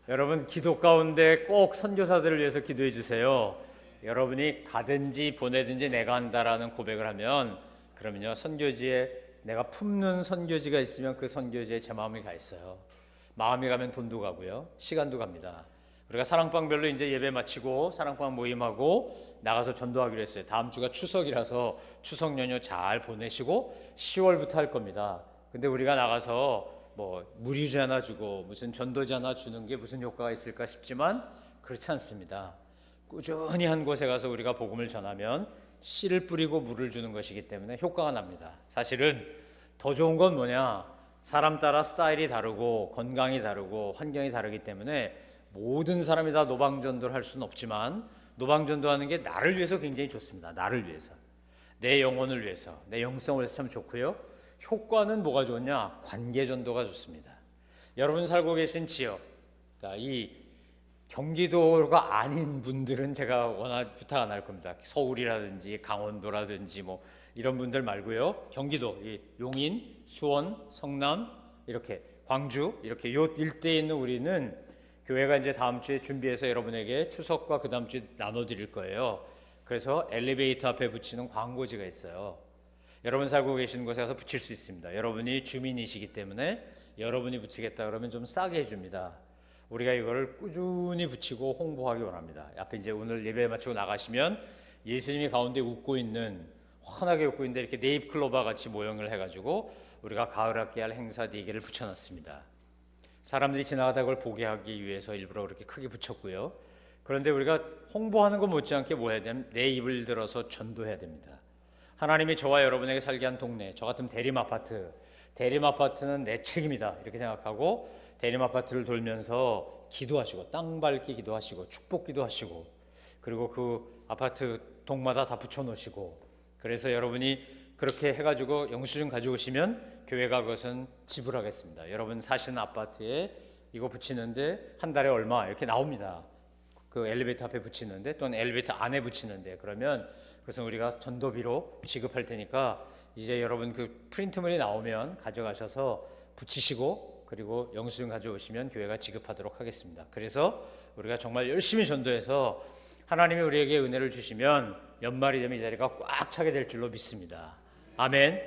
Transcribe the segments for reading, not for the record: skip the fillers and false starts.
여러분 기도 가운데 꼭 선교사들을 위해서 기도해 주세요. 여러분이 가든지 보내든지 내가 한다라는 고백을 하면 그러면요 선교지에 내가 품는 선교지가 있으면 그 선교지에 제 마음이 가 있어요. 마음이 가면 돈도 가고요 시간도 갑니다. 우리가 사랑방별로 이제 예배 마치고 사랑방 모임하고 나가서 전도하기로 했어요. 다음 주가 추석이라서 추석 연휴 잘 보내시고 10월부터 할 겁니다. 근데 우리가 나가서 뭐 무리지 하나 주고 무슨 전도지 하나 주는 게 무슨 효과가 있을까 싶지만 그렇지 않습니다. 꾸준히 한 곳에 가서 우리가 복음을 전하면 씨를 뿌리고 물을 주는 것이기 때문에 효과가 납니다. 사실은 더 좋은 건 뭐냐, 사람 따라 스타일이 다르고 건강이 다르고 환경이 다르기 때문에 모든 사람이 다 노방전도를 할 수는 없지만 노방전도하는 게 나를 위해서 굉장히 좋습니다. 나를 위해서, 내 영혼을 위해서, 내 영성을 위해서 참 좋고요. 효과는 뭐가 좋냐? 관계전도가 좋습니다. 여러분 살고 계신 지역, 그러니까 이 경기도가 아닌 분들은 제가 워낙 부탁 안 할 겁니다. 서울이라든지 강원도라든지 뭐 이런 분들 말고요. 경기도, 이 용인, 수원, 성남, 이렇게 광주, 이렇게 요 일대에 있는 우리는 교회가 이제 다음 주에 준비해서 여러분에게 추석과 그 다음 주에 나눠드릴 거예요. 그래서 엘리베이터 앞에 붙이는 광고지가 있어요. 여러분 살고 계시는 곳에 가서 붙일 수 있습니다. 여러분이 주민이시기 때문에 여러분이 붙이겠다 그러면 좀 싸게 해줍니다. 우리가 이거를 꾸준히 붙이고 홍보하기 원합니다. 앞에 이제 오늘 예배 마치고 나가시면 예수님이 가운데 웃고 있는, 환하게 웃고 있는데 이렇게 네잎클로바 같이 모형을 해가지고 우리가 가을 학기 할 행사 4개를 붙여놨습니다. 사람들이 지나가다 그걸 보게 하기 위해서 일부러 그렇게 크게 붙였고요. 그런데 우리가 홍보하는 것 못지않게 뭐 해야 되냐면 내 입을 들어서 전도해야 됩니다. 하나님이 저와 여러분에게 살게 한 동네, 저 같은 대림아파트는 내 책임이다 이렇게 생각하고 대림아파트를 돌면서 기도하시고 땅 밟기 기도하시고 축복 기도하시고 그리고 그 아파트 동마다 다 붙여놓으시고, 그래서 여러분이 그렇게 해가지고 영수증 가져오시면 교회가 그것은 지불하겠습니다. 여러분 사시는 아파트에 이거 붙이는데 한 달에 얼마 이렇게 나옵니다. 그 엘리베이터 앞에 붙이는데 또는 엘리베이터 안에 붙이는데, 그러면 그래서 우리가 전도비로 지급할 테니까 이제 여러분 그 프린트물이 나오면 가져가셔서 붙이시고 그리고 영수증 가져오시면 교회가 지급하도록 하겠습니다. 그래서 우리가 정말 열심히 전도해서 하나님이 우리에게 은혜를 주시면 연말이 되면 이 자리가 꽉 차게 될 줄로 믿습니다. 아멘.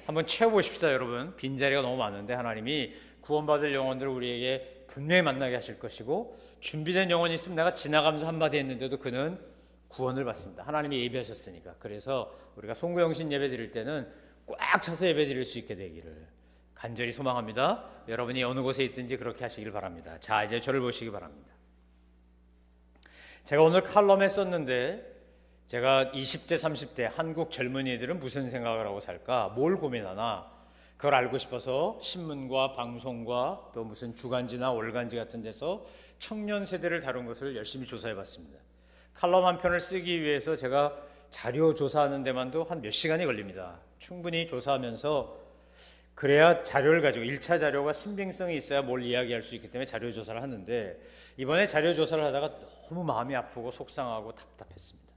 한번 채워보십시다. 여러분 빈자리가 너무 많은데 하나님이 구원받을 영혼들을 우리에게 분명히 만나게 하실 것이고, 준비된 영혼이 있으면 내가 지나가면서 한마디 했는데도 그는 구원을 받습니다. 하나님이 예배하셨으니까. 그래서 우리가 송구영신 예배 드릴 때는 꽉 차서 예배 드릴 수 있게 되기를 간절히 소망합니다. 여러분이 어느 곳에 있든지 그렇게 하시길 바랍니다. 자, 이제 저를 보시기 바랍니다. 제가 오늘 칼럼에 썼는데 제가 20대 30대 한국 젊은이들은 무슨 생각을 하고 살까, 뭘 고민하나, 그걸 알고 싶어서 신문과 방송과 또 무슨 주간지나 월간지 같은 데서 청년 세대를 다룬 것을 열심히 조사해 봤습니다. 칼럼 한 편을 쓰기 위해서 제가 자료 조사하는 데만도 한 몇 시간이 걸립니다. 충분히 조사하면서 그래야 자료를 가지고 1차 자료가 신빙성이 있어야 뭘 이야기할 수 있기 때문에 자료 조사를 하는데, 이번에 자료 조사를 하다가 너무 마음이 아프고 속상하고 답답했습니다.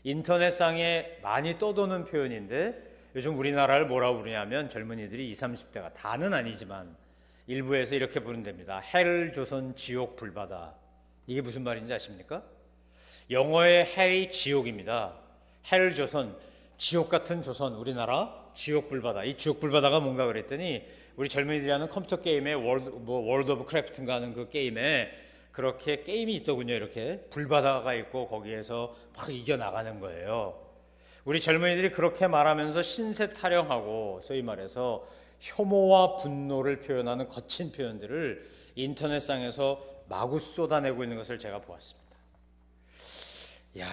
인터넷상에 많이 떠도는 표현인데 요즘 우리나라를 뭐라고 부르냐면 젊은이들이 20, 30대가 다는 아니지만 일부에서 이렇게 부른답니다. 헬 조선 지옥 불바다. 이게 무슨 말인지 아십니까? 영어의 헬이 지옥입니다. 헬 조선, 지옥 같은 조선, 우리나라 지옥 불바다. 이 지옥 불바다가 뭔가 그랬더니 우리 젊은이들이 하는 컴퓨터 게임에 월드 오브 크래프트인가 하는 그 게임에 그렇게 게임이 있더군요. 이렇게 불바다가 있고 거기에서 막 이겨나가는 거예요. 우리 젊은이들이 그렇게 말하면서 신세 타령하고 소위 말해서 혐오와 분노를 표현하는 거친 표현들을 인터넷상에서 마구 쏟아내고 있는 것을 제가 보았습니다. 야,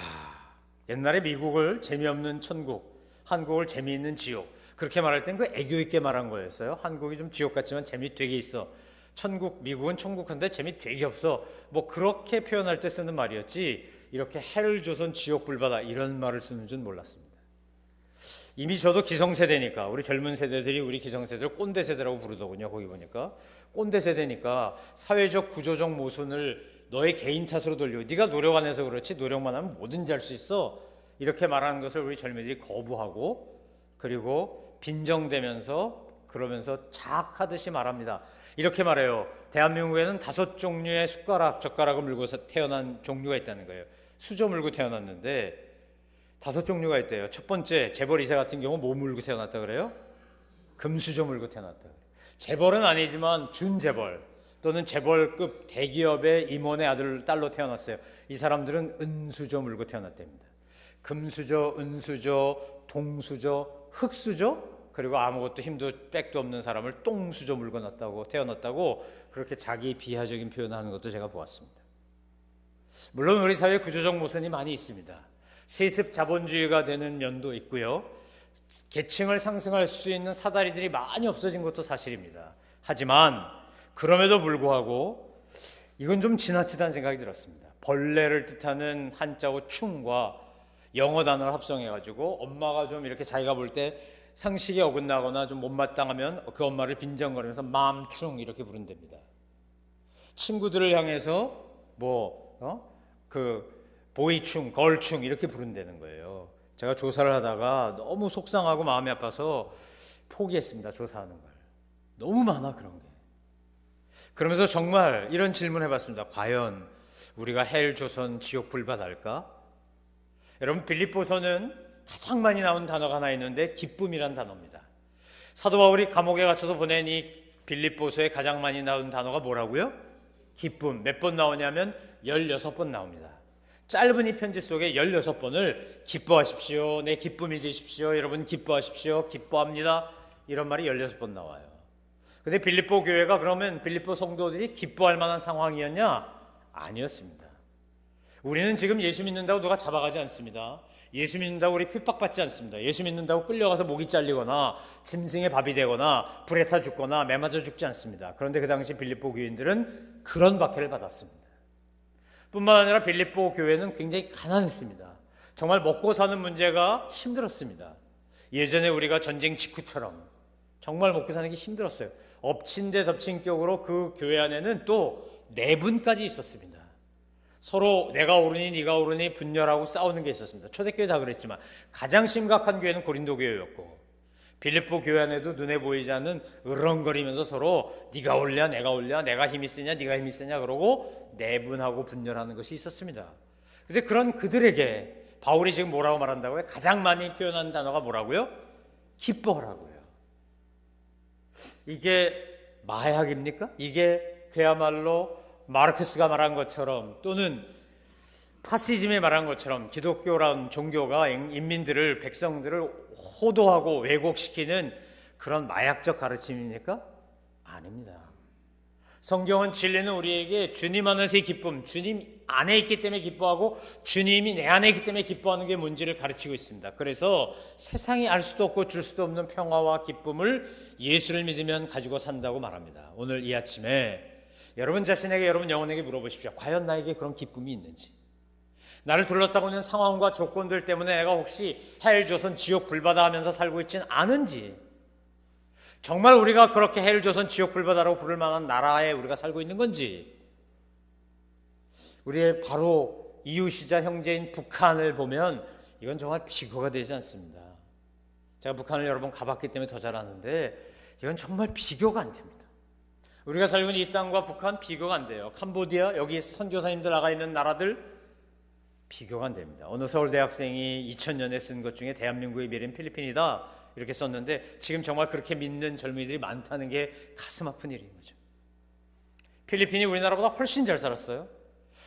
옛날에 미국을 재미없는 천국, 한국을 재미있는 지옥, 그렇게 말할 땐 그 애교 있게 말한 거였어요. 한국이 좀 지옥 같지만 재미 되게 있어. 천국, 미국은 천국한데 재미 되게 없어. 뭐 그렇게 표현할 때 쓰는 말이었지, 이렇게 해를 조선 지옥 불바다 이런 말을 쓰는 줄 몰랐습니다. 이미 저도 기성세대니까 우리 젊은 세대들이 우리 기성세대를 꼰대 세대라고 부르더군요. 거기 보니까 꼰대 세대니까 사회적 구조적 모순을 너의 개인 탓으로 돌리고 네가 노력 안 해서 그렇지 노력만 하면 뭐든지 할 수 있어 이렇게 말하는 것을 우리 젊은이들이 거부하고 그리고 빈정대면서 그러면서 자학하듯이 말합니다. 이렇게 말해요. 대한민국에는 5종류의 숟가락, 젓가락을 물고 태어난 종류가 있다는 거예요. 수저 물고 태어났는데 5종류가 있대요. 첫 번째, 재벌 2세 같은 경우 뭐 물고 태어났다 그래요? 금수저 물고 태어났다 그래요. 재벌은 아니지만 준재벌 또는 재벌급 대기업의 임원의 아들, 딸로 태어났어요. 이 사람들은 은수저 물고 태어났답니다. 금수저, 은수저, 동수저, 흙수저, 그리고 아무것도 힘도 백도 없는 사람을 똥수저 물고 태어났다고 그렇게 자기 비하적인 표현을 하는 것도 제가 보았습니다. 물론 우리 사회에 구조적 모순이 많이 있습니다. 세습 자본주의가 되는 면도 있고요. 계층을 상승할 수 있는 사다리들이 많이 없어진 것도 사실입니다. 하지만 그럼에도 불구하고 이건 좀 지나치다는 생각이 들었습니다. 벌레를 뜻하는 한자어 충과 영어 단어를 합성해가지고 엄마가 좀 이렇게 자기가 볼 때 상식에 어긋나거나 좀 못마땅하면 그 엄마를 빈정거리면서 맘충 이렇게 부른답니다. 친구들을 향해서 보이충, 걸충 이렇게 부른다는 거예요. 제가 조사를 하다가 너무 속상하고 마음이 아파서 포기했습니다. 조사하는 걸. 너무 많아 그런 게. 그러면서 정말 이런 질문 해봤습니다. 과연 우리가 헬 조선 지옥 불밭 할까? 여러분, 빌립보서는 가장 많이 나온 단어가 하나 있는데 기쁨이란 단어입니다. 사도 바울이 감옥에 갇혀서 보낸 이 빌립보서에 가장 많이 나온 단어가 뭐라고요? 기쁨. 몇 번 나오냐면 16번 나옵니다. 짧은 이 편지 속에 16번을 기뻐하십시오, 내 기쁨이 되십시오, 여러분 기뻐하십시오, 기뻐합니다, 이런 말이 16번 나와요. 근데 빌립보 교회가 그러면 빌립보 성도들이 기뻐할 만한 상황이었냐? 아니었습니다. 우리는 지금 예수 믿는다고 누가 잡아가지 않습니다. 예수 믿는다고 우리 핍박받지 않습니다. 예수 믿는다고 끌려가서 목이 잘리거나 짐승의 밥이 되거나 불에 타 죽거나 매 맞아 죽지 않습니다. 그런데 그 당시 빌립보 교인들은 그런 박해를 받았습니다. 뿐만 아니라 빌립보 교회는 굉장히 가난했습니다. 정말 먹고 사는 문제가 힘들었습니다. 예전에 우리가 전쟁 직후처럼 정말 먹고 사는 게 힘들었어요. 엎친 데 덮친 격으로 그 교회 안에는 또 내분까지 있었습니다. 서로 내가 옳으니 네가 옳으니 분열하고 싸우는 게 있었습니다. 초대교회 다 그랬지만 가장 심각한 교회는 고린도 교회였고, 빌립보 교회 안에도 눈에 보이지 않는 으렁거리면서 서로 네가 옳냐 내가 옳냐, 내가 힘이 세냐 네가 힘이 세냐 그러고 내분하고 분열하는 것이 있었습니다. 그런데 그런 그들에게 바울이 지금 뭐라고 말한다고요? 가장 많이 표현한 단어가 뭐라고요? 기뻐하라고요. 이게 마약입니까? 이게 그야말로 마르크스가 말한 것처럼 또는 파시즘이 말한 것처럼 기독교라는 종교가 인민들을, 백성들을 호도하고 왜곡시키는 그런 마약적 가르침입니까? 아닙니다. 성경은 진리는 우리에게 주님 안에서의 기쁨, 주님 안에 있기 때문에 기뻐하고 주님이 내 안에 있기 때문에 기뻐하는 게 뭔지를 가르치고 있습니다. 그래서 세상이 알 수도 없고 줄 수도 없는 평화와 기쁨을 예수를 믿으면 가지고 산다고 말합니다. 오늘 이 아침에 여러분 자신에게, 여러분 영혼에게 물어보십시오. 과연 나에게 그런 기쁨이 있는지, 나를 둘러싸고 있는 상황과 조건들 때문에 내가 혹시 헬 조선 지옥 불바다 하면서 살고 있지는 않은지, 정말 우리가 그렇게 헬 조선 지옥 불바다라고 부를 만한 나라에 우리가 살고 있는 건지, 우리의 바로 이웃이자 형제인 북한을 보면 이건 정말 비교가 되지 않습니다. 제가 북한을 여러 번 가봤기 때문에 더 잘 아는데 이건 정말 비교가 안 됩니다. 우리가 살고 있는 이 땅과 북한 비교가 안 돼요. 캄보디아, 여기 선교사님들 나가 있는 나라들 비교가 안 됩니다. 어느 서울 대학생이 2000년에 쓴 것 중에 대한민국의 미래는 필리핀이다 이렇게 썼는데 지금 정말 그렇게 믿는 젊은이들이 많다는 게 가슴 아픈 일인 거죠. 필리핀이 우리나라보다 훨씬 잘 살았어요.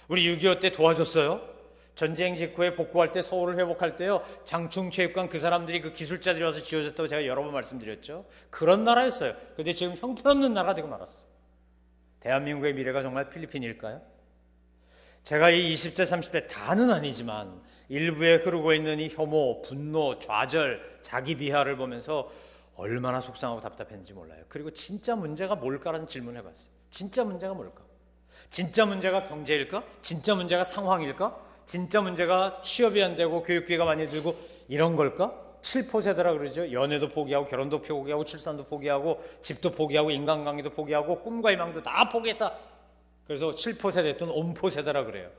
우리 6.25 때 도와줬어요. 전쟁 직후에 복구할 때, 서울을 회복할 때요, 장충체육관 그 사람들이, 그 기술자들이 와서 지어줬다고 제가 여러 번 말씀드렸죠. 그런 나라였어요. 그런데 지금 형편없는 나라가 되고 말았어요. 대한민국의 미래가 정말 필리핀일까요? 제가 이 20대 30대 다는 아니지만 일부에 흐르고 있는 이 혐오, 분노, 좌절, 자기 비하를 보면서 얼마나 속상하고 답답했는지 몰라요. 그리고 진짜 문제가 뭘까라는 질문을 해봤어요. 진짜 문제가 뭘까? 진짜 문제가 경제일까? 진짜 문제가 상황일까? 진짜 문제가 취업이 안 되고 교육비가 많이 들고 이런 걸까? 7포세대라 그러죠. 연애도 포기하고 결혼도 포기하고 출산도 포기하고 집도 포기하고 인간관계도 포기하고 꿈과 희망도 다 포기했다. 그래서 7포세대 또는 온포세대라 그래요.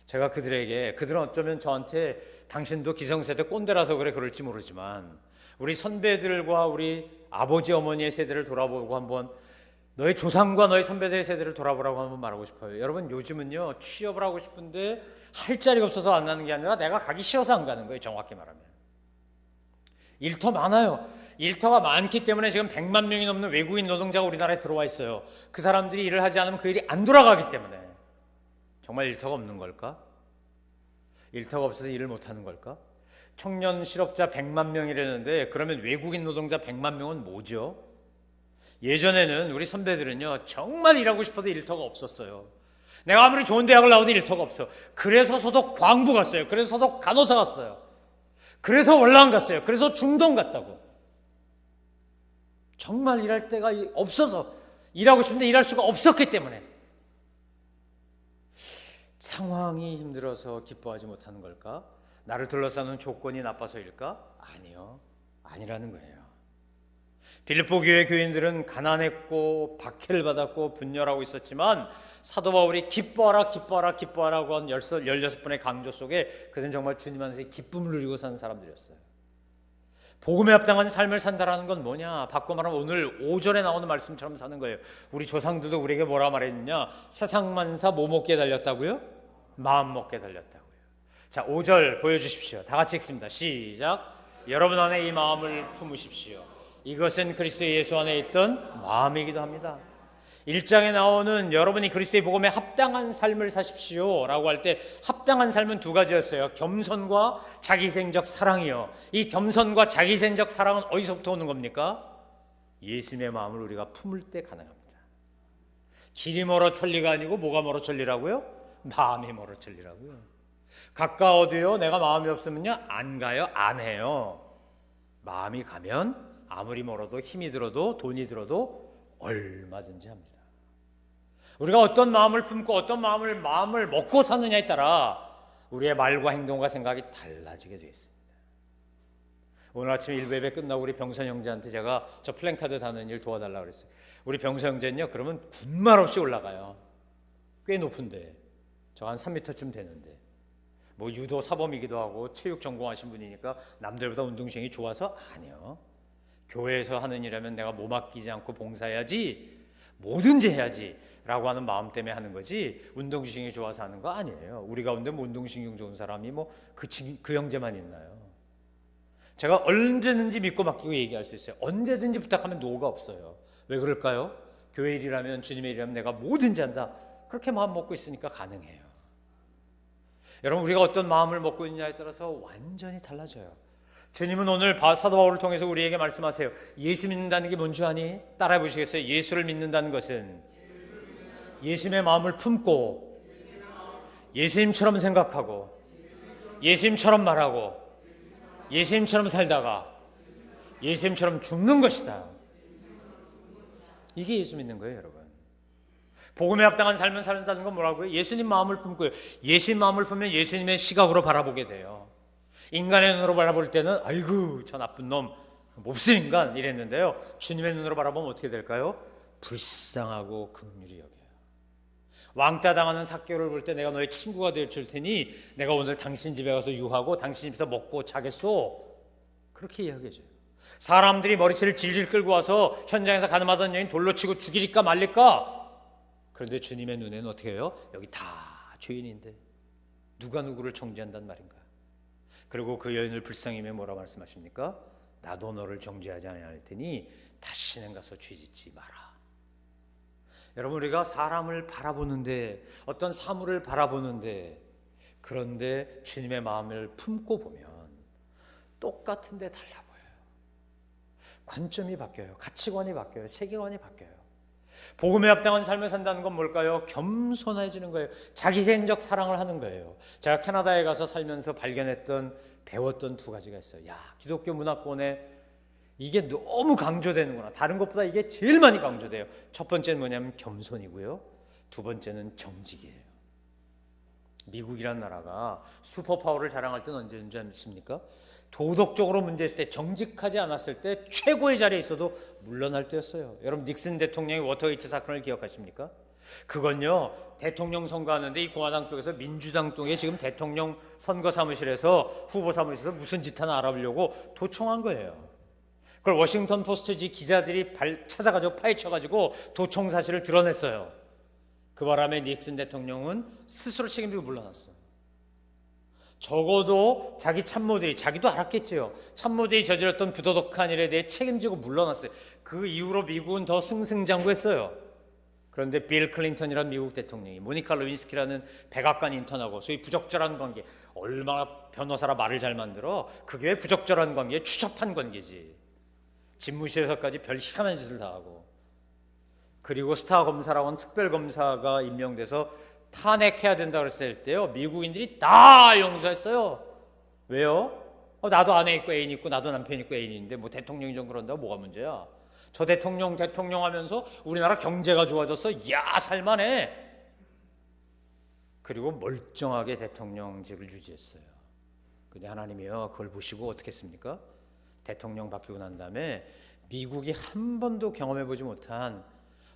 제가 그들은 어쩌면 저한테 당신도 기성세대 꼰대라서 그래 그럴지 모르지만 우리 선배들과 우리 아버지 어머니의 세대를 돌아보고 한번 너희 조상과 너희 선배들의 세대를 돌아보라고 한번 말하고 싶어요. 여러분, 요즘은요, 취업을 하고 싶은데 할 자리가 없어서 안 가는 게 아니라 내가 가기 싫어서 안 가는 거예요. 정확히 말하면. 일터 많아요. 일터가 많기 때문에 지금 100만 명이 넘는 외국인 노동자가 우리나라에 들어와 있어요. 그 사람들이 일을 하지 않으면 그 일이 안 돌아가기 때문에. 정말 일터가 없는 걸까? 일터가 없어서 일을 못하는 걸까? 청년 실업자 100만 명이라는데 그러면 외국인 노동자 100만 명은 뭐죠? 예전에는 우리 선배들은요, 정말 일하고 싶어도 일터가 없었어요. 내가 아무리 좋은 대학을 나와도 일터가 없어. 그래서 서도 광부 갔어요. 그래서 서도 간호사 갔어요. 그래서 월남 갔어요. 그래서 중동 갔다고. 정말 일할 데가 없어서, 일하고 싶은데 일할 수가 없었기 때문에. 상황이 힘들어서 기뻐하지 못하는 걸까? 나를 둘러싸는 조건이 나빠서일까? 아니요, 아니라는 거예요. 빌립보 교회 교인들은 가난했고 박해를 받았고 분열하고 있었지만 사도 바울이 기뻐하라 기뻐하라 기뻐하라고 한 16번의 강조 속에 그들은 정말 주님 안에서 기쁨을 누리고 사는 사람들이었어요. 복음에 합당한 삶을 산다라는 건 뭐냐? 바꿔 말하면 오늘 5절에 나오는 말씀처럼 사는 거예요. 우리 조상들도 우리에게 뭐라 말했느냐? 세상만사 뭐 먹게 달렸다고요? 마음 먹게 달렸다고요. 자, 5절 보여주십시오. 다 같이 읽습니다. 시작. 여러분 안에 이 마음을 품으십시오. 이것은 그리스도 예수 안에 있던 마음이기도 합니다. 1장에 나오는 여러분이 그리스도의 복음에 합당한 삶을 사십시오 라고 할 때 합당한 삶은 두 가지였어요. 겸손과 자기생적 사랑이요. 이 겸손과 자기생적 사랑은 어디서부터 오는 겁니까? 예수님의 마음을 우리가 품을 때 가능합니다. 길이 멀어 천리가 아니고 뭐가 멀어 천리라고요? 마음이 멀어 천리라고요. 가까워도요, 내가 마음이 없으면요 안 가요, 안 해요. 마음이 가면 아무리 멀어도 힘이 들어도 돈이 들어도 얼마든지 합니다. 우리가 어떤 마음을 품고 어떤 마음을 먹고 사느냐에 따라 우리의 말과 행동과 생각이 달라지게 되어 있습니다. 오늘 아침 일부 예배 끝나고 우리 병선 형제한테 제가 저 플랜카드 다는 일 도와달라고 그랬어요. 우리 병선 형제는요, 그러면 군말 없이 올라가요. 꽤 높은데 저 한 3m쯤 되는데 뭐 유도 사범이기도 하고 체육 전공하신 분이니까 남들보다 운동신경이 좋아서 아니요. 교회에서 하는 일하면 내가 몸 아끼지 않고 봉사해야지, 뭐든지 해야지 라고 하는 마음 때문에 하는 거지 운동신경이 좋아서 하는 거 아니에요. 우리 가운데 뭐 운동신경 좋은 사람이 뭐 그 형제만 있나요? 제가 언제든지 믿고 맡기고 얘기할 수 있어요. 언제든지 부탁하면 노가 없어요. 왜 그럴까요? 교회 일이라면, 주님의 일이라면 내가 뭐든지 한다. 그렇게 마음 먹고 있으니까 가능해요. 여러분, 우리가 어떤 마음을 먹고 있느냐에 따라서 완전히 달라져요. 주님은 오늘 사도 바울을 통해서 우리에게 말씀하세요. 예수 믿는다는 게 뭔지 아니? 따라해 보시겠어요? 예수를 믿는다는 것은 예수님의 마음을 품고 예수님처럼 생각하고 예수님처럼 말하고 예수님처럼 살다가 예수님처럼 죽는 것이다. 이게 예수 믿는 거예요, 여러분. 복음에 합당한 삶을 산다는 건 뭐라고요? 예수님 마음을 품고요. 예수님 마음을 품으면 예수님의 시각으로 바라보게 돼요. 인간의 눈으로 바라볼 때는 아이고 저 나쁜 놈, 몹쓸 인간 이랬는데요. 주님의 눈으로 바라보면 어떻게 될까요? 불쌍하고 긍휼히 여겨요. 왕따 당하는 삭개를 볼 때 내가 너의 친구가 될 줄 테니 내가 오늘 당신 집에 가서 유하고 당신 집에서 먹고 자겠소. 그렇게 이야기해줘요. 사람들이 머리채를 질질 끌고 와서 현장에서 가늠하던 여인 돌로 치고 죽이릴까 말릴까? 그런데 주님의 눈에는 어떻게 해요? 여기 다 죄인인데 누가 누구를 정죄한단 말인가? 그리고 그 여인을 불쌍히며 뭐라 말씀하십니까? 나도 너를 정죄하지 아니할 테니 다시는 가서 죄짓지 마라. 여러분, 우리가 사람을 바라보는데, 어떤 사물을 바라보는데, 그런데 주님의 마음을 품고 보면 똑같은데 달라 보여요. 관점이 바뀌어요. 가치관이 바뀌어요. 세계관이 바뀌어요. 복음에 합당한 삶을 산다는 건 뭘까요? 겸손해지는 거예요. 자기생적 사랑을 하는 거예요. 제가 캐나다에 가서 살면서 배웠던 두 가지가 있어요. 야, 기독교 문화권에 이게 너무 강조되는구나. 다른 것보다 이게 제일 많이 강조돼요. 첫 번째는 뭐냐면 겸손이고요. 두 번째는 정직이에요. 미국이란 나라가 슈퍼파워를 자랑할 때는 언제인지 아십니까? 도덕적으로 문제 있을 때, 정직하지 않았을 때 최고의 자리에 있어도 물러날 때였어요. 여러분, 닉슨 대통령의 워터게이트 사건을 기억하십니까? 그건요, 대통령 선거하는데 이 공화당 쪽에서 민주당 쪽에 지금 대통령 선거 사무실에서 후보 사무실에서 무슨 짓 하나 알아보려고 도청한 거예요. 그걸 워싱턴 포스트지 기자들이 찾아가지고 파헤쳐가지고 도청 사실을 드러냈어요. 그 바람에 닉슨 대통령은 스스로 책임지고 물러났어. 적어도 자기 참모들이, 자기도 알았겠지요. 참모들이 저질렀던 부도덕한 일에 대해 책임지고 물러났어요. 그 이후로 미국은 더 승승장구했어요. 그런데 빌 클린턴이라는 미국 대통령이 모니카 루인스키라는 백악관 인턴하고 소위 부적절한 관계, 얼마나 변호사라 말을 잘 만들어. 그게 왜 부적절한 관계에 추접한 관계지. 집무실에서까지 별 희한한 짓을 다 하고, 그리고 스타 검사라고 하는 특별검사가 임명돼서 탄핵해야 된다 그랬을 때요, 미국인들이 다 용서했어요. 왜요? 나도 아내 있고 애인 있고 나도 남편 있고 애인 있는데 뭐 대통령이 좀 그런다고 뭐가 문제야? 저 대통령 하면서 우리나라 경제가 좋아졌어. 야, 살만해. 그리고 멀쩡하게 대통령직을 유지했어요. 근데 하나님이요, 그걸 보시고 어떻게 했습니까? 대통령 바뀌고 난 다음에 미국이 한 번도 경험해보지 못한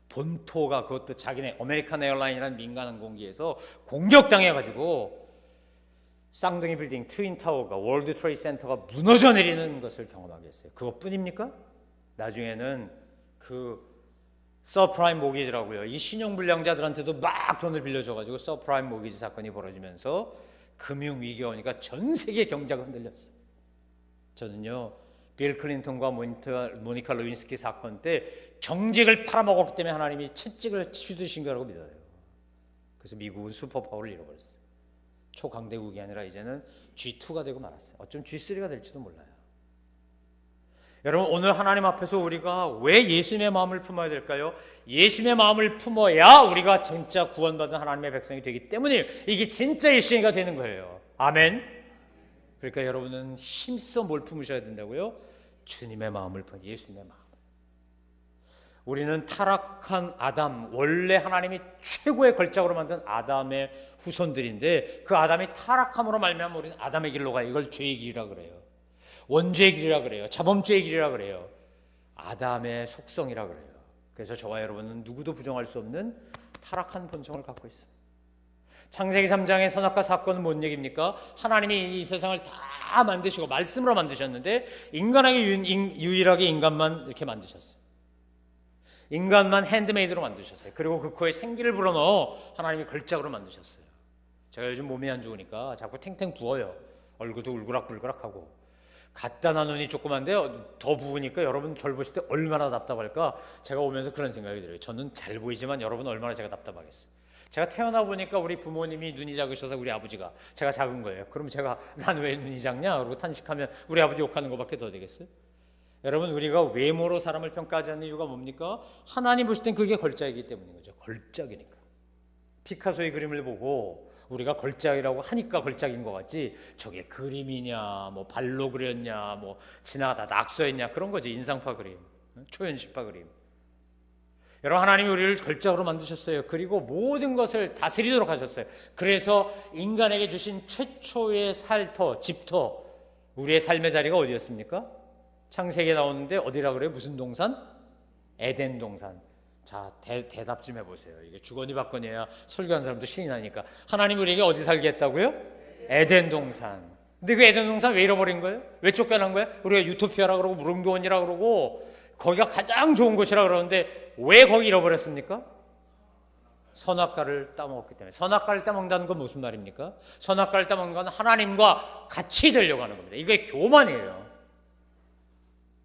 본토가, 그것도 자기네 아메리칸 에어라인이라는 민간 항공기에서 공격당해가지고 쌍둥이 빌딩 트윈타워가, 월드 트레이드 센터가 무너져 내리는 것을 경험하게 했어요. 그것뿐입니까? 나중에는 그 서프라임 모기지라고요, 이 신용불량자들한테도 막 돈을 빌려줘가지고 서프라임 모기지 사건이 벌어지면서 금융위기가 오니까 전 세계 경제가 흔들렸어요. 저는요, 빌 클린턴과 모니카 루인스키 사건 때 정직을 팔아먹었기 때문에 하나님이 채찍을 휘두르신 거라고 믿어요. 그래서 미국은 슈퍼파워를 잃어버렸어요. 초강대국이 아니라 이제는 G2가 되고 말았어요. 어쩜 G3가 될지도 몰라요. 여러분, 오늘 하나님 앞에서 우리가 왜 예수님의 마음을 품어야 될까요? 예수님의 마음을 품어야 우리가 진짜 구원받은 하나님의 백성이 되기 때문에 이게 진짜 예수님이 되는 거예요. 아멘. 그러니까 여러분은 힘써 뭘 품으셔야 된다고요? 주님의 마음을 품어, 예수님의 마음. 우리는 타락한 아담, 원래 하나님이 최고의 걸작으로 만든 아담의 후손들인데, 그 아담이 타락함으로 말미암아 우리는 아담의 길로 가요. 이걸 죄의 길이라 그래요. 원죄의 길이라 그래요. 자범죄의 길이라 그래요. 아담의 속성이라 그래요. 그래서 저와 여러분은 누구도 부정할 수 없는 타락한 본성을 갖고 있습니다. 창세기 3장의 선악과 사건은 뭔 얘기입니까? 하나님이 이 세상을 다 만드시고 말씀으로 만드셨는데 인간에게 유일하게 인간만 이렇게 만드셨어요. 인간만 핸드메이드로 만드셨어요. 그리고 그 코에 생기를 불어넣어 하나님이 걸작으로 만드셨어요. 제가 요즘 몸이 안 좋으니까 자꾸 탱탱 부어요. 얼굴도 울그락불그락하고. 갖다 눈이 조그만데 더 부으니까 여러분 절 보실 때 얼마나 답답할까? 제가 오면서 그런 생각이 들어요. 저는 잘 보이지만 여러분 얼마나 제가 답답하겠어요. 제가 태어나 보니까 우리 부모님이 눈이 작으셔서 우리 아버지가, 제가 작은 거예요. 그럼 제가 난 왜 눈이 작냐? 그러고 탄식하면 우리 아버지 욕하는 것밖에 더 되겠어요? 여러분, 우리가 외모로 사람을 평가하지 않는 이유가 뭡니까? 하나님 보실 땐 그게 걸작이기 때문인 거죠. 걸작이니까. 피카소의 그림을 보고 우리가 걸작이라고 하니까 걸작인 것 같지, 저게 그림이냐, 뭐 발로 그렸냐, 뭐 지나가다 낙서했냐, 그런 거지. 인상파 그림, 초현실파 그림. 여러분, 하나님이 우리를 걸작으로 만드셨어요. 그리고 모든 것을 다스리도록 하셨어요. 그래서 인간에게 주신 최초의 살터, 집터, 우리의 삶의 자리가 어디였습니까? 창세기에 나오는데 어디라 그래요? 무슨 동산? 에덴 동산. 자, 대답 좀 해보세요. 이게 주거니 받거니야 설교한 사람도 신이 나니까. 하나님 우리에게 어디 살게 했다고요? 에덴 동산. 근데 그 에덴 동산 왜 잃어버린 거예요? 왜 쫓겨난 거예요? 우리가 유토피아라 그러고 무릉도원이라 그러고 거기가 가장 좋은 곳이라 그러는데 왜 거기 잃어버렸습니까? 선악과를 따먹었기 때문에. 선악과를 따먹는다는 건 무슨 말입니까? 선악과를 따먹는 건 하나님과 같이 되려고 하는 겁니다. 이게 교만이에요.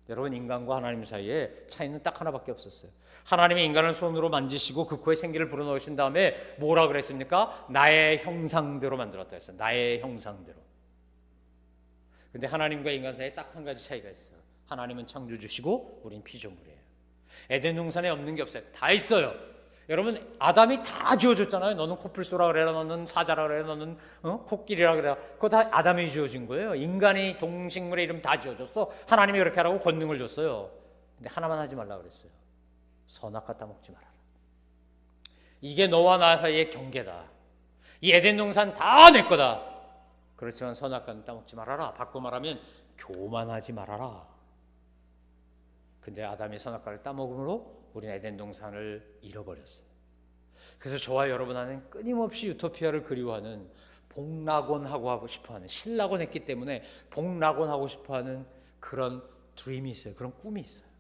여러분, 인간과 하나님 사이에 차이는 딱 하나밖에 없었어요. 하나님이 인간을 손으로 만지시고 그 코에 생기를 불어넣으신 다음에 뭐라 그랬습니까? 나의 형상대로 만들었다 했어요. 나의 형상대로. 근데 하나님과 인간 사이에 딱 한 가지 차이가 있어요. 하나님은 창조주시고 우린 피조물이에요. 에덴 동산에 없는 게 없어요. 다 있어요. 여러분, 아담이 다 지어줬잖아요. 너는 코뿔소라 그래라, 너는 사자라 그래라, 너는 코끼리라 그래라. 그거 다 아담이 지어준 거예요. 인간이 동식물의 이름 다 지어줬어. 하나님이 그렇게 하라고 권능을 줬어요. 근데 하나만 하지 말라 그랬어요. 선악과 따먹지 말아라. 이게 너와 나 사이의 경계다. 이 에덴 동산 다 내 거다. 그렇지만 선악과는 따먹지 말아라. 바꿔 말하면 교만하지 말아라. 근데 아담이 선악과를 따먹음으로 우리는 에덴 동산을 잃어버렸어요. 그래서 저와 여러분 안에는 끊임없이 유토피아를 그리워하는, 복락원하고 싶어하는, 신락원 했기 때문에 복락원하고 싶어하는 그런 드림이 있어요. 그런 꿈이 있어요.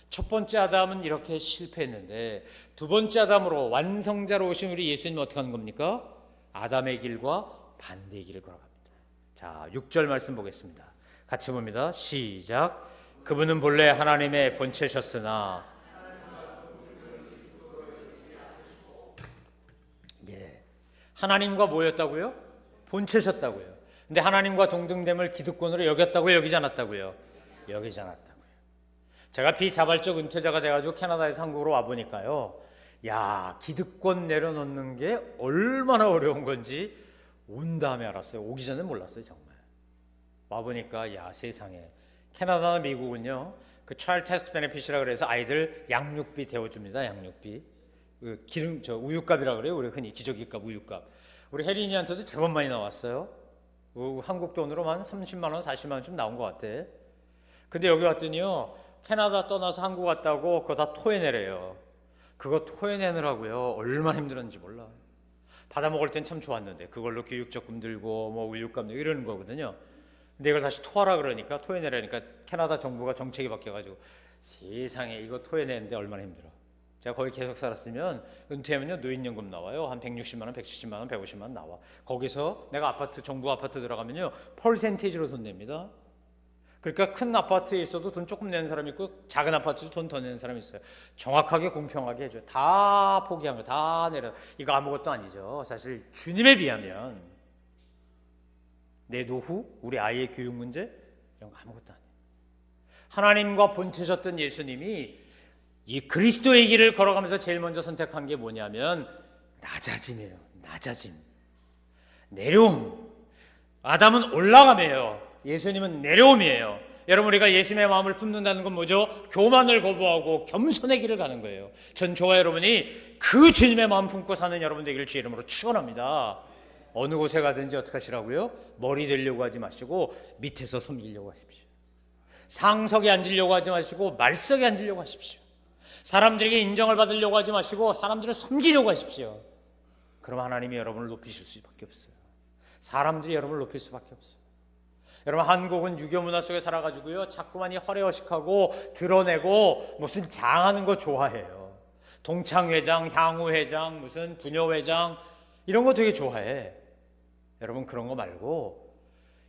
첫 번째 아담은 이렇게 실패했는데 두 번째 아담으로 완성자로 오신 우리 예수님은 어떻게 하는 겁니까? 아담의 길과 반대의 길을 걸어갑니다. 자, 6절 말씀 보겠습니다. 같이 봅니다. 시작. 그분은 본래 하나님의 본체셨으나 하나님과 뭐였다고요? 본체셨다고요. 근데 하나님과 동등됨을 기득권으로 여겼다고요? 여기지 않았다고요? 여기지 않았다고요. 제가 비자발적 은퇴자가 돼가지고 캐나다에서 한국으로 와보니까요, 야, 기득권 내려놓는 게 얼마나 어려운 건지 온 다음에 알았어요. 오기 전에 몰랐어요, 정말. 와보니까 야, 세상에. 캐나다나 미국은요, 그 차일드 태스크 베네핏이라 그래서 아이들 양육비 대워줍니다. 양육비. 그 기름, 우유값이라 그래요. 우리 흔히 기저귀값, 우유값. 우리 혜린이한테도 제법 많이 나왔어요. 한국 돈으로 한 30만 원, 40만 원쯤 나온 것 같아. 근데 여기 왔더니요, 캐나다 떠나서 한국 왔다고 그거 다 토해내래요. 그거 토해내느라고요, 얼마나 힘들었는지 몰라. 받아 먹을 땐 참 좋았는데 그걸로 교육적금 들고 뭐 우유값 내고 이러는 거거든요. 근데 이걸 다시 토하라 그러니까, 토해내라니까 캐나다 정부가 정책이 바뀌어가지고, 세상에 이거 토해내는데 얼마나 힘들어. 제가 거기 계속 살았으면 은퇴하면요, 노인연금 나와요. 한 160만 원, 170만 원, 150만 원 나와. 거기서 내가 아파트, 정부 아파트 들어가면요, 퍼센테이지로 돈 냅니다. 그러니까 큰 아파트에 있어도 돈 조금 내는 사람이 있고 작은 아파트도 돈 더 내는 사람이 있어요. 정확하게 공평하게 해줘요. 다 포기한 거 다 내려. 이거 아무것도 아니죠. 사실 주님에 비하면 내 노후, 우리 아이의 교육 문제 이런 거 아무것도 아니에요. 하나님과 본체셨던 예수님이 이 그리스도의 길을 걸어가면서 제일 먼저 선택한 게 뭐냐면 낮아짐이에요. 낮아짐. 내려움. 아담은 올라감이에요. 예수님은 내려옴이에요. 여러분, 우리가 예수님의 마음을 품는다는 건 뭐죠? 교만을 거부하고 겸손의 길을 가는 거예요. 전 저와 여러분이 그 주님의 마음 품고 사는 여러분 되기를 주의 이름으로 축원합니다. 어느 곳에 가든지 어떻게 하시라고요? 머리 되려고 하지 마시고 밑에서 섬기려고 하십시오. 상석에 앉으려고 하지 마시고 말석에 앉으려고 하십시오. 사람들에게 인정을 받으려고 하지 마시고 사람들을 섬기려고 하십시오. 그럼 하나님이 여러분을 높이실 수밖에 없어요. 사람들이 여러분을 높일 수밖에 없어요. 여러분, 한국은 유교 문화 속에 살아가지고요, 자꾸만 이 허례허식하고 드러내고 무슨 장하는 거 좋아해요. 동창회장, 향후회장, 무슨 부녀회장 이런 거 되게 좋아해. 여러분, 그런 거 말고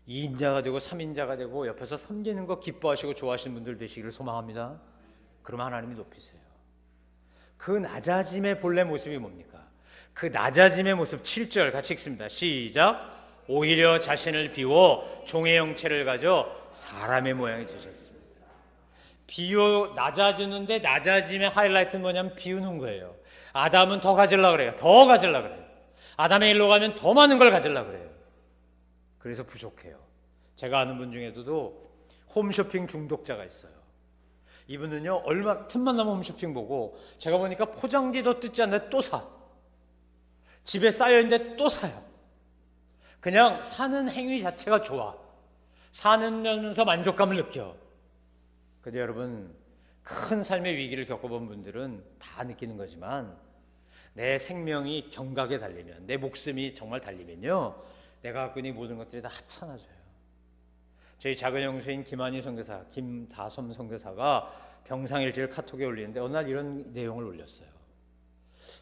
2인자가 되고 3인자가 되고 옆에서 섬기는 거 기뻐하시고 좋아하시는 분들 되시기를 소망합니다. 그러면 하나님이 높이세요. 그 낮아짐의 본래 모습이 뭡니까? 그 낮아짐의 모습 7절 같이 읽습니다. 시작. 오히려 자신을 비워 종의 형체를 가져 사람의 모양이 되셨습니다. 낮아지는데 낮아짐의 하이라이트는 뭐냐면 비우는 거예요. 아담은 더 가지려고 그래요. 더 가지려고 그래요. 아담의 일로 가면 더 많은 걸 가지려고 그래요. 그래서 부족해요. 제가 아는 분 중에도 홈쇼핑 중독자가 있어요. 이분은요, 얼마 틈만 나면 홈쇼핑 보고, 제가 보니까 포장지도 뜯지 않는데 또 사. 집에 쌓여있는데 또 사요. 그냥 사는 행위 자체가 좋아. 사면서 만족감을 느껴. 근데 여러분, 큰 삶의 위기를 겪어본 분들은 다 느끼는 거지만, 내 생명이 경각에 달리면, 내 목숨이 정말 달리면요, 내가 갖고 있는 모든 것들이 다 하찮아져요. 저희 작은 형수인 김한희 선교사, 김다솜 선교사가 병상일지를 카톡에 올리는데 어느 날 이런 내용을 올렸어요.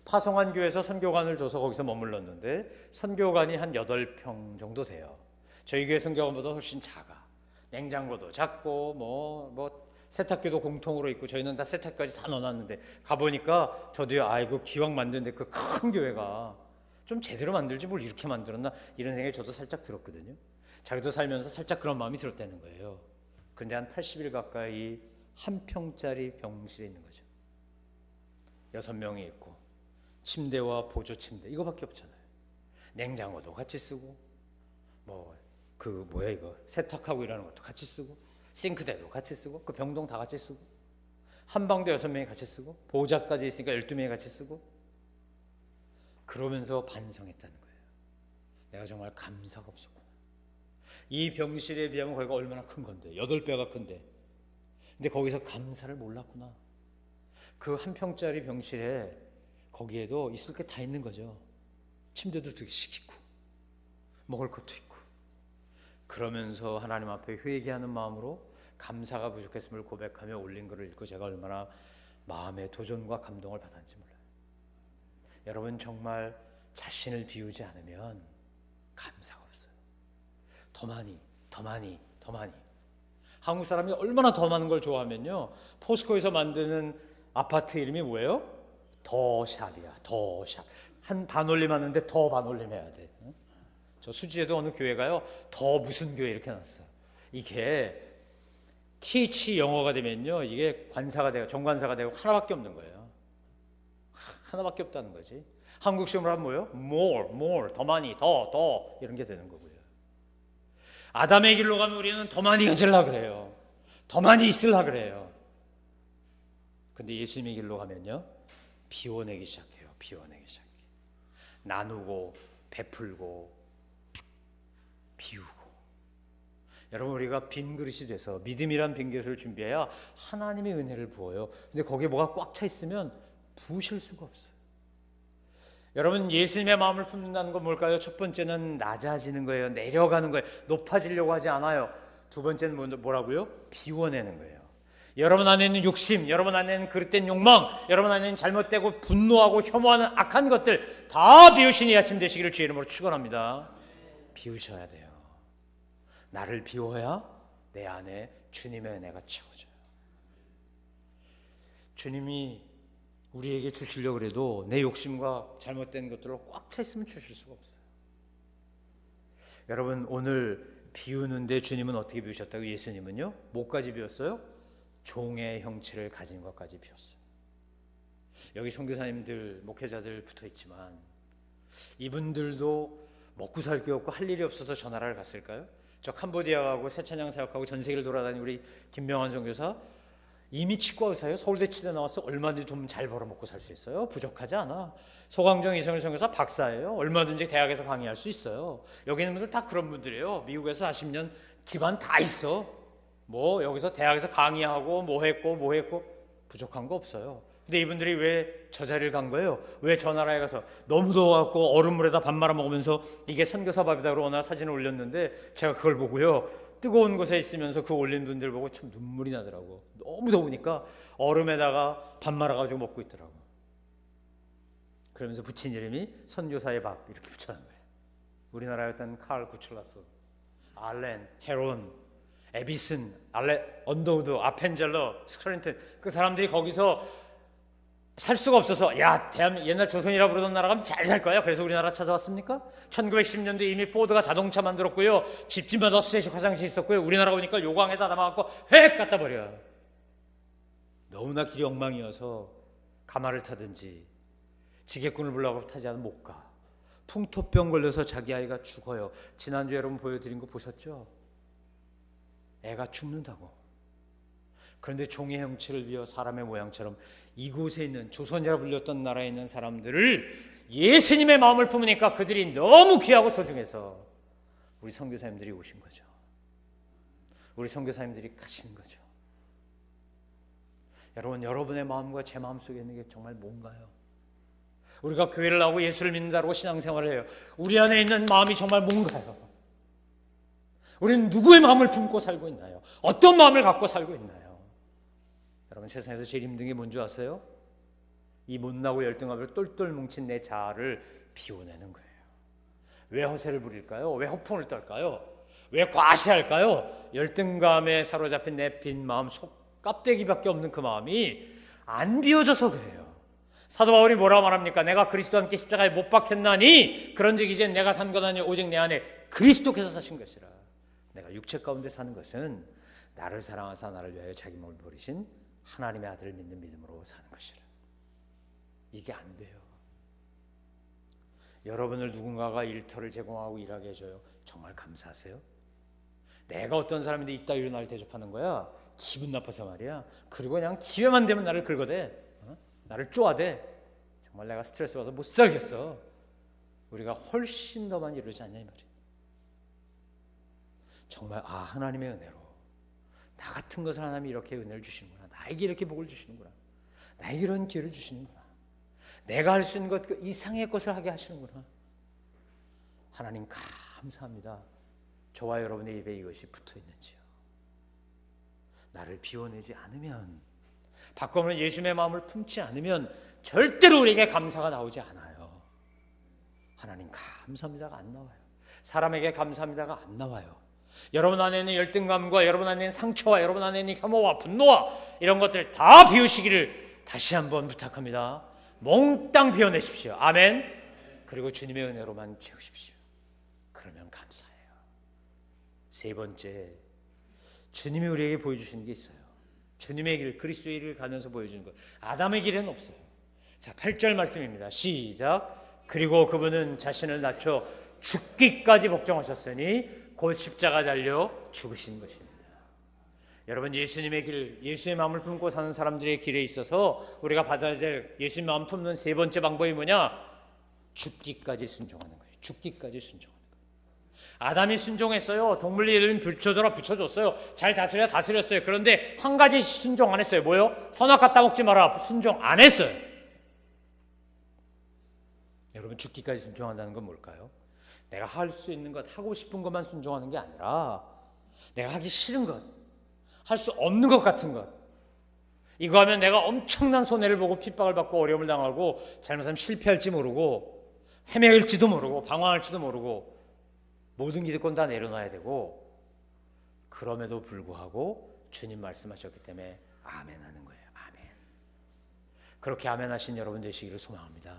파송한 교회에서 선교관을 줘서 거기서 머물렀는데 선교관이 한 8평 정도 돼요. 저희 교회 선교관보다 훨씬 작아. 냉장고도 작고 뭐 세탁기도 공통으로 있고, 저희는 다 세탁기까지 다 넣어놨는데 가보니까 저도요, 아이고 기왕 만드는데 그 큰 교회가 좀 제대로 만들지 뭘 이렇게 만들었나 이런 생각이 저도 살짝 들었거든요. 자기도 살면서 살짝 그런 마음이 들었다는 거예요. 근데 한 80일 가까이 한 평짜리 병실에 있는 거죠. 6명이 있고 침대와 보조 침대 이거밖에 없잖아요. 냉장고도 같이 쓰고 세탁하고 일하는 것도 같이 쓰고 싱크대도 같이 쓰고 그 병동 다 같이 쓰고 한 방도 6명이 같이 쓰고 보호자까지 있으니까 12명이 같이 쓰고, 그러면서 반성했다는 거예요. 내가 정말 감사가 없었구나. 이 병실에 비하면 거기가 얼마나 큰 건데, 8배가 큰데, 근데 거기서 감사를 몰랐구나. 그 한 평짜리 병실에 거기에도 있을 게 다 있는 거죠. 침대도 2개씩 있고 먹을 것도 있고. 그러면서 하나님 앞에 회개하는 마음으로 감사가 부족했음을 고백하며 올린 글을 읽고 제가 얼마나 마음의 도전과 감동을 받았는지 몰라요. 여러분, 정말 자신을 비우지 않으면 감사가 없어요. 더 많이, 더 많이, 더 많이. 한국 사람이 얼마나 더 많은 걸 좋아하면요, 포스코에서 만드는 아파트 이름이 뭐예요? 더 샵이야. 더 샵. 한 반올림 하는데 더 반올림 해야 돼. 저 수지에도 어느 교회가요, 더 무슨 교회 이렇게 놨어요. 이게 TH 영어가 되면요, 이게 관사가 되고 정관사가 되고 하나밖에 없는 거예요. 하나밖에 없다는 거지. 한국식으로 하면 뭐예요? more, 더 많이, 더 이런 게 되는 거고요. 아담의 길로 가면 우리는 더 많이 가지려고 그래요. 더 많이 있으려고 그래요. 근데 예수님의 길로 가면요, 비워내기 시작해요. 비워내기 시작해요. 나누고 베풀고 비우고. 여러분, 우리가 빈 그릇이 돼서 믿음이란 빈 그릇을 준비해야 하나님의 은혜를 부어요. 근데 거기에 뭐가 꽉 차 있으면 부으실 수가 없어요. 여러분, 예수님의 마음을 품는다는 건 뭘까요? 첫 번째는 낮아지는 거예요. 내려가는 거예요. 높아지려고 하지 않아요. 두 번째는 뭐라고요? 비워내는 거예요. 여러분 안에 있는 욕심, 여러분 안에 있는 그릇된 욕망, 여러분 안에 있는 잘못되고 분노하고 혐오하는 악한 것들 다 비우시니 아침 되시기를 주의 이름으로 축원합니다. 비우셔야 돼요. 나를 비워야 내 안에 주님의 은혜가 채워져요. 주님이 우리에게 주시려고 그래도 내 욕심과 잘못된 것들로 꽉 차 있으면 주실 수가 없어요. 여러분, 오늘 비우는데 주님은 어떻게 비우셨다고? 예수님은요, 뭐까지 비웠어요? 종의 형체를 가진 것까지 비웠어요. 여기 선교사님들, 목회자들 붙어있지만 이분들도 먹고 살 게 없고 할 일이 없어서 저 나라를 갔을까요? 저 캄보디아 가고 새천양 사역하고 전 세계를 돌아다니는 우리 김명환 선교사, 이미 치과 의사예요. 서울대 치대 나와서 얼마든지 돈 잘 벌어 먹고 살 수 있어요. 부족하지 않아. 소강정 이성일 선교사 박사예요. 얼마든지 대학에서 강의할 수 있어요. 여기 있는 분들 다 그런 분들이에요. 미국에서 40년 기반 다 있어. 뭐 여기서 대학에서 강의하고 뭐 했고 부족한 거 없어요. 근데 이분들이 왜 저 자리를 간 거예요? 왜 저 나라에 가서 너무 더워갖고 얼음물에다 밥 말아 먹으면서 이게 선교사 밥이다 그러고 어느 사진을 올렸는데 제가 그걸 보고요, 뜨거운 곳에 있으면서 그 올린 분들 보고 참 눈물이 나더라고. 너무 더우니까 얼음에다가 밥 말아가지고 먹고 있더라고. 그러면서 붙인 이름이 선교사의 밥 이렇게 붙여놓은 거예요. 우리나라였던 칼 구출라프, 알렌, 헤론, 에비슨, 언더우드, 아펜젤러, 스크린튼, 그 사람들이 거기서 살 수가 없어서, 야, 옛날 조선이라 부르던 나라가 잘 살 거야. 그래서 우리나라 찾아왔습니까? 1910년도에 이미 포드가 자동차 만들었고요, 집집마다 수제식 화장실 있었고요, 우리나라 오니까 요강에다 담아갖고 획 갖다 버려. 너무나 길이 엉망이어서 가마를 타든지 지게꾼을 불러가고 타지 않으면 못 가. 풍토병 걸려서 자기 아이가 죽어요. 지난주에 여러분 보여드린 거 보셨죠? 애가 죽는다고. 그런데 종의 형체를 비워 사람의 모양처럼 이곳에 있는 조선이라 불렸던 나라에 있는 사람들을 예수님의 마음을 품으니까 그들이 너무 귀하고 소중해서 우리 선교사님들이 오신 거죠. 우리 선교사님들이 가신 거죠. 여러분, 여러분의 마음과 제 마음 속에 있는 게 정말 뭔가요? 우리가 교회를 나오고 예수를 믿는다고 신앙생활을 해요. 우리 안에 있는 마음이 정말 뭔가요? 우리는 누구의 마음을 품고 살고 있나요? 어떤 마음을 갖고 살고 있나요? 여러분, 세상에서 제일 힘든 게 뭔지 아세요? 이 못나고 열등함을 똘똘 뭉친 내 자아를 비워내는 거예요. 왜 허세를 부릴까요? 왜 허풍을 떨까요? 왜 과시할까요? 열등감에 사로잡힌 내 빈 마음, 속 껍데기밖에 없는 그 마음이 안 비워져서 그래요. 사도 바울이 뭐라고 말합니까? 내가 그리스도와 함께 십자가에 못 박혔나니 그런즉 이젠 내가 산 것 아니 오직 내 안에 그리스도께서 사신 것이라. 내가 육체 가운데 사는 것은 나를 사랑하사 나를 위하여 자기 몸을 버리신 하나님의 아들을 믿는 믿음으로 사는 것이라. 이게 안 돼요. 여러분을 누군가가 일터를 제공하고 일하게 해줘요. 정말 감사하세요? 내가 어떤 사람인데 이따 이런 날 대접하는 거야? 기분 나빠서 말이야. 그리고 그냥 기회만 되면 나를 긁어대, 나를 쪼아대. 정말 내가 스트레스 받아서 못 살겠어. 우리가 훨씬 더 많이 이러지 않냐 이 말이야. 정말 하나님의 은혜로 나 같은 것을 하나님이 이렇게 은혜를 주시는구나. 나에게 이렇게 복을 주시는구나. 나에게 이런 기회를 주시는구나. 내가 할 수 있는 것 이상의 것을 하게 하시는구나. 하나님 감사합니다. 저와 여러분의 입에 이것이 붙어 있는지요. 나를 비워내지 않으면, 바꿔면 예수님의 마음을 품지 않으면 절대로 우리에게 감사가 나오지 않아요. 하나님 감사합니다가 안 나와요. 사람에게 감사합니다가 안 나와요. 여러분 안에 있는 열등감과 여러분 안에 있는 상처와 여러분 안에 있는 혐오와 분노와 이런 것들 다 비우시기를 다시 한번 부탁합니다. 몽땅 비워내십시오. 아멘. 그리고 주님의 은혜로만 채우십시오. 그러면 감사해요. 세 번째, 주님이 우리에게 보여주시는 게 있어요. 주님의 길, 그리스도의 길을 가면서 보여주는 것. 아담의 길에는 없어요. 자, 8절 말씀입니다. 시작. 그리고 그분은 자신을 낮춰 죽기까지 복종하셨으니 곧 십자가 달려 죽으신 것입니다. 여러분, 예수님의 길, 예수의 마음을 품고 사는 사람들의 길에 있어서 우리가 받아야 될 예수의 마음 품는 세 번째 방법이 뭐냐? 죽기까지 순종하는 거예요. 죽기까지 순종하는 거예요. 아담이 순종했어요. 동물리를 붙여줬어요. 잘 다스렸어요. 그런데 한 가지 순종 안 했어요. 뭐요? 선악 갖다 먹지 마라. 순종 안 했어요. 여러분, 죽기까지 순종한다는 건 뭘까요? 내가 할 수 있는 것, 하고 싶은 것만 순종하는 게 아니라 내가 하기 싫은 것, 할 수 없는 것 같은 것, 이거 하면 내가 엄청난 손해를 보고 핍박을 받고 어려움을 당하고 잘못하면 실패할지 모르고 헤매일지도 모르고 방황할지도 모르고 모든 기득권 다 내려놔야 되고, 그럼에도 불구하고 주님 말씀하셨기 때문에 아멘 하는 거예요. 아멘. 그렇게 아멘 하신 여러분 되시기를 소망합니다.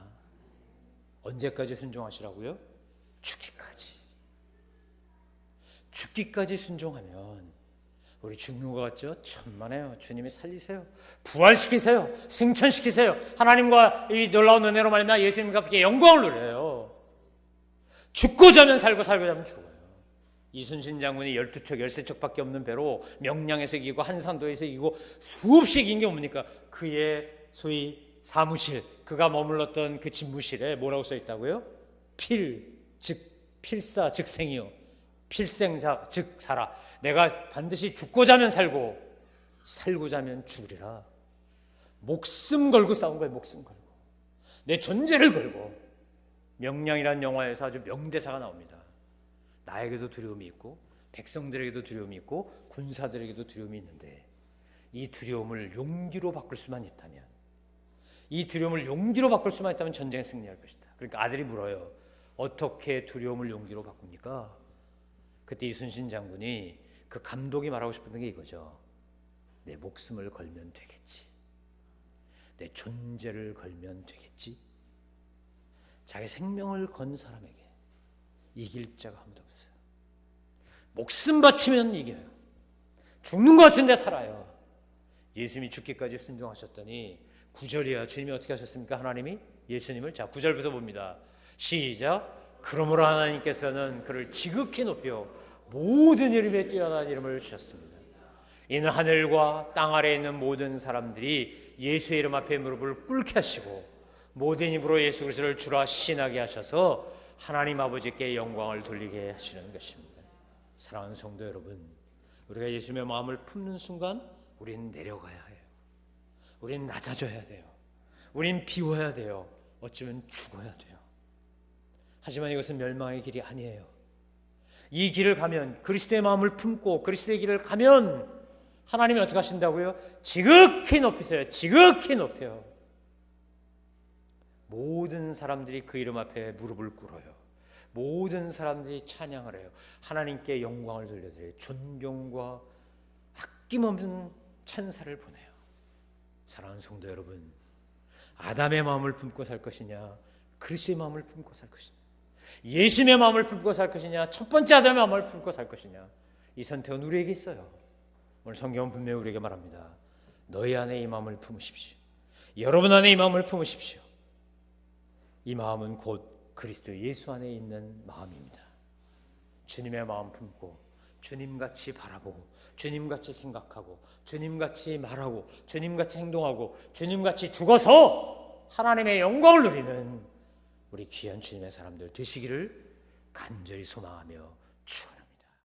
언제까지 순종하시라고요? 죽기까지. 죽기까지 순종하면 우리 죽는 것 같죠? 천만에요. 주님이 살리세요. 부활시키세요. 승천시키세요. 하나님과 이 놀라운 은혜로 말미암아 예수님과 함께 영광을 누려요. 죽고자 하면 살고 살고자 하면 죽어요. 이순신 장군이 12척, 13척밖에 없는 배로 명량에서 이기고 한산도에서 이기고 수없이 이긴 게 뭡니까? 그의 소위 사무실, 그가 머물렀던 그 집무실에 뭐라고 써 있다고요? 필사 즉 생이요, 필생자 즉 살아. 내가 반드시 죽고자 하면 살고 살고자 하면 죽으리라. 목숨 걸고 싸운 거예요. 목숨 걸고 내 존재를 걸고. 명량이라는 영화에서 아주 명대사가 나옵니다. 나에게도 두려움이 있고 백성들에게도 두려움이 있고 군사들에게도 두려움이 있는데 이 두려움을 용기로 바꿀 수만 있다면, 이 두려움을 용기로 바꿀 수만 있다면 전쟁에 승리할 것이다. 그러니까 아들이 물어요. 어떻게 두려움을 용기로 바꿉니까? 그때 이순신 장군이, 그 감독이 말하고 싶은 게 이거죠. 내 목숨을 걸면 되겠지. 내 존재를 걸면 되겠지. 자기 생명을 건 사람에게 이길 자가 아무도 없어요. 목숨 바치면 이겨요. 죽는 것 같은데 살아요. 예수님이 죽기까지 순종하셨더니 9절이야. 주님이 어떻게 하셨습니까? 하나님이 예수님을, 자 9절부터 봅니다. 시작. 그러므로 하나님께서는 그를 지극히 높여 모든 이름에 뛰어난 이름을 주셨습니다. 이는 하늘과 땅 아래에 있는 모든 사람들이 예수의 이름 앞에 무릎을 꿇게 하시고 모든 입으로 예수 그리스도를 주라 신하게 하셔서 하나님 아버지께 영광을 돌리게 하시는 것입니다. 사랑하는 성도 여러분, 우리가 예수님의 마음을 품는 순간 우리는 내려가야 해요. 우리는 낮아져야 돼요. 우리는 비워야 돼요. 어쩌면 죽어야 돼요. 하지만 이것은 멸망의 길이 아니에요. 이 길을 가면, 그리스도의 마음을 품고 그리스도의 길을 가면 하나님이 어떻게 하신다고요? 지극히 높이세요. 지극히 높여요. 모든 사람들이 그 이름 앞에 무릎을 꿇어요. 모든 사람들이 찬양을 해요. 하나님께 영광을 돌려드려요. 존경과 아낌없는 찬사를 보내요. 사랑하는 성도 여러분, 아담의 마음을 품고 살 것이냐, 그리스도의 마음을 품고 살 것이냐, 예수님의 마음을 품고 살 것이냐, 첫 번째 아담의 마음을 품고 살 것이냐, 이 선택은 우리에게 있어요. 오늘 성경은 분명히 우리에게 말합니다. 너희 안에 이 마음을 품으십시오. 여러분 안에 이 마음을 품으십시오. 이 마음은 곧 그리스도 예수 안에 있는 마음입니다. 주님의 마음 품고 주님같이 바라보고 주님같이 생각하고 주님같이 말하고 주님같이 행동하고 주님같이 죽어서 하나님의 영광을 누리는 우리 귀한 주님의 사람들 되시기를 간절히 소망하며 축원합니다.